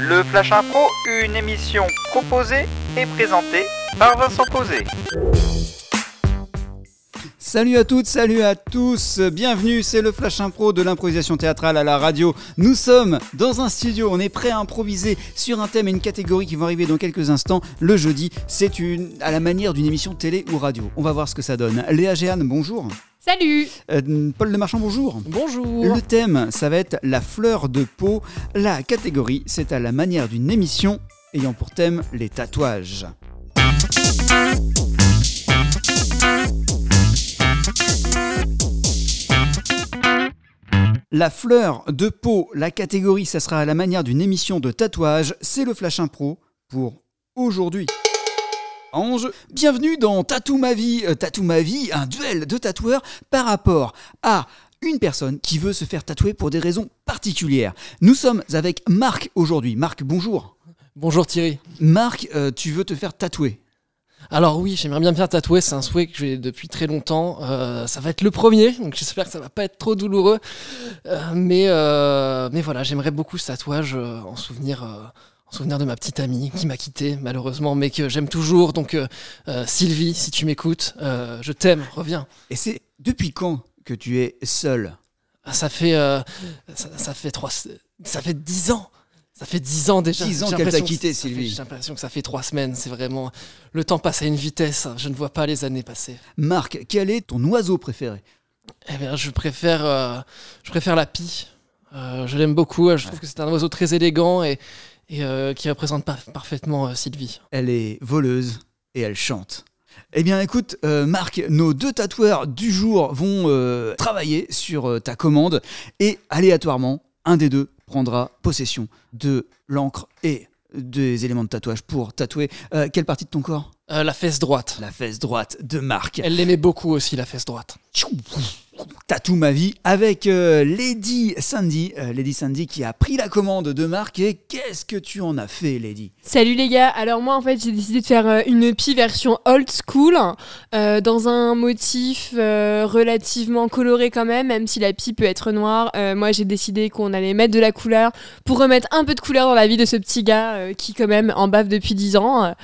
Le Flash Impro, une émission proposée et présentée par Vincent Posé. Salut à toutes, salut à tous, bienvenue, c'est le Flash Impro de l'improvisation théâtrale à la radio. Nous sommes dans un studio, on est prêt à improviser sur un thème et une catégorie qui vont arriver dans quelques instants. Le jeudi, c'est à la manière d'une émission télé ou radio. On va voir ce que ça donne. Léa Géane, bonjour. Salut. Paul Lemarchand, bonjour. Bonjour. Le thème, ça va être la fleur de peau. La catégorie, c'est à la manière d'une émission ayant pour thème les tatouages. La fleur de peau, la catégorie, ça sera à la manière d'une émission de tatouage. C'est le Flash Impro pour aujourd'hui. Ange, bienvenue dans Tatou ma vie. Tatou ma vie, un duel de tatoueurs par rapport à une personne qui veut se faire tatouer pour des raisons particulières. Nous sommes avec Marc aujourd'hui. Marc, bonjour. Bonjour Thierry. Marc, tu veux te faire tatouer ? Alors oui, j'aimerais bien me faire tatouer, c'est un souhait que j'ai depuis très longtemps. Ça va être le premier, donc j'espère que ça va pas être trop douloureux. Mais voilà, j'aimerais beaucoup ce tatouage en souvenir de ma petite amie qui m'a quitté malheureusement, mais que j'aime toujours. Donc Sylvie, si tu m'écoutes, je t'aime, reviens. Et c'est depuis quand que tu es seul ? Ça fait 10 ans. Ça fait 10 ans déjà. 10 ans qu'elle t'a quitté, Sylvie. J'ai l'impression que ça fait 3 semaines. C'est vraiment... Le temps passe à une vitesse. Je ne vois pas les années passer. Marc, quel est ton oiseau préféré ? Eh bien, je préfère la pie. Je l'aime beaucoup. Je trouve que c'est un oiseau très élégant et qui représente parfaitement Sylvie. Elle est voleuse et elle chante. Eh bien écoute Marc, nos deux tatoueurs du jour vont travailler sur ta commande et aléatoirement, un des deux prendra possession de l'encre et des éléments de tatouage pour tatouer quelle partie de ton corps ? La fesse droite. La fesse droite de Marc. Elle l'aimait beaucoup aussi, la fesse droite. Tatou ma vie avec Lady Sandy. Lady Sandy qui a pris la commande de Marc. Et qu'est-ce que tu en as fait, Lady ? Salut les gars, alors moi en fait j'ai décidé de faire une pie version old school dans un motif relativement coloré quand même si la pie peut être noire. Moi j'ai décidé qu'on allait mettre de la couleur pour remettre un peu de couleur dans la vie de ce petit gars qui quand même en bave depuis 10 ans.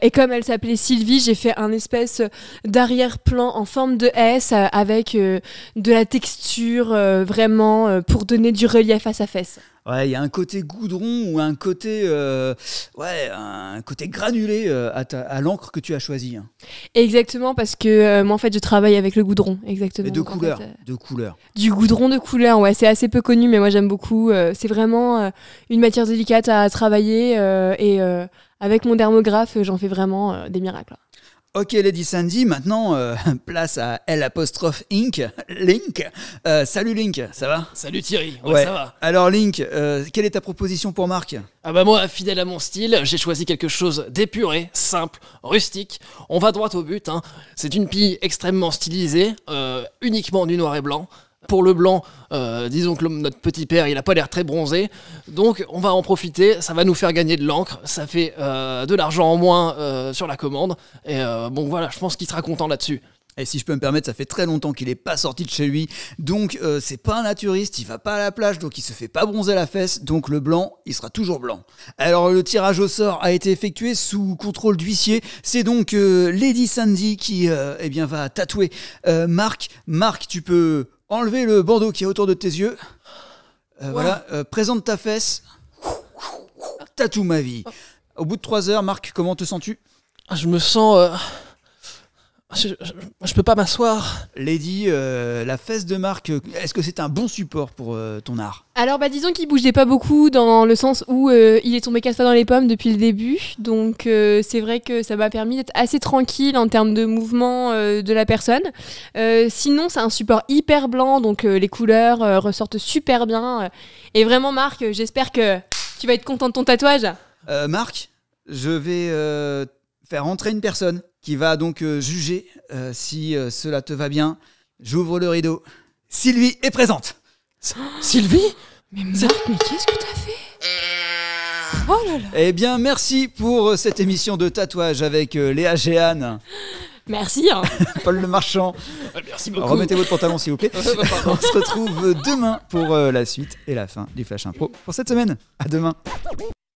Et comme elle s'appelait Sylvie, j'ai fait un espèce d'arrière-plan en forme de S avec de la texture vraiment pour donner du relief à sa fesse. Ouais, il y a un côté goudron ou un côté granulé à l'encre que tu as choisi. Exactement, parce que moi en fait je travaille avec le goudron. Exactement. Et de donc, couleur, en fait, de couleur. Du goudron de couleur, ouais, c'est assez peu connu, mais moi j'aime beaucoup. C'est vraiment une matière délicate à travailler et avec mon dermographe, j'en fais vraiment des miracles. Ok Lady Sandy, maintenant place à L''Inc. Link. Salut Link, ça va ? Salut Thierry, ouais. Ça va. Alors Link, quelle est ta proposition pour Marc ? Ah bah moi, fidèle à mon style, j'ai choisi quelque chose d'épuré, simple, rustique. On va droit au but, hein. C'est une pie extrêmement stylisée, uniquement du noir et blanc. Pour le blanc, disons que notre petit père, il a pas l'air très bronzé, donc on va en profiter, ça va nous faire gagner de l'encre, ça fait de l'argent en moins sur la commande, et bon voilà, je pense qu'il sera content là-dessus. Et si je peux me permettre, ça fait très longtemps qu'il n'est pas sorti de chez lui, donc c'est pas un naturiste, il va pas à la plage, donc il se fait pas bronzer la fesse, donc le blanc, il sera toujours blanc. Alors le tirage au sort a été effectué sous contrôle d'huissier, c'est donc Lady Sandy qui va tatouer Marc. Marc, tu peux enlever le bandeau qui est autour de tes yeux. Voilà, présente ta fesse. Tatou ma vie. Au bout de 3 heures, Marc, comment te sens-tu ? Je me sens... Je peux pas m'asseoir. Lady, la fesse de Marc, est-ce que c'est un bon support pour ton art ? Alors disons qu'il bougeait pas beaucoup dans le sens où il est tombé 4 fois dans les pommes depuis le début, donc c'est vrai que ça m'a permis d'être assez tranquille en termes de mouvement de la personne. Sinon c'est un support hyper blanc, donc les couleurs ressortent super bien. Et vraiment Marc, j'espère que tu vas être content de ton tatouage. Marc, je vais faire entrer une personne qui va donc juger si cela te va bien. J'ouvre le rideau. Sylvie est présente. Sylvie ? Mais Marc, mais qu'est-ce que t'as fait ? Oh là là. Eh bien, merci pour cette émission de tatouage avec Léa Géane. Merci. Hein. Paul Lemarchand. Merci beaucoup. Remettez votre pantalon, s'il vous plaît. On se retrouve demain pour la suite et la fin du Flash Impro pour cette semaine. À demain.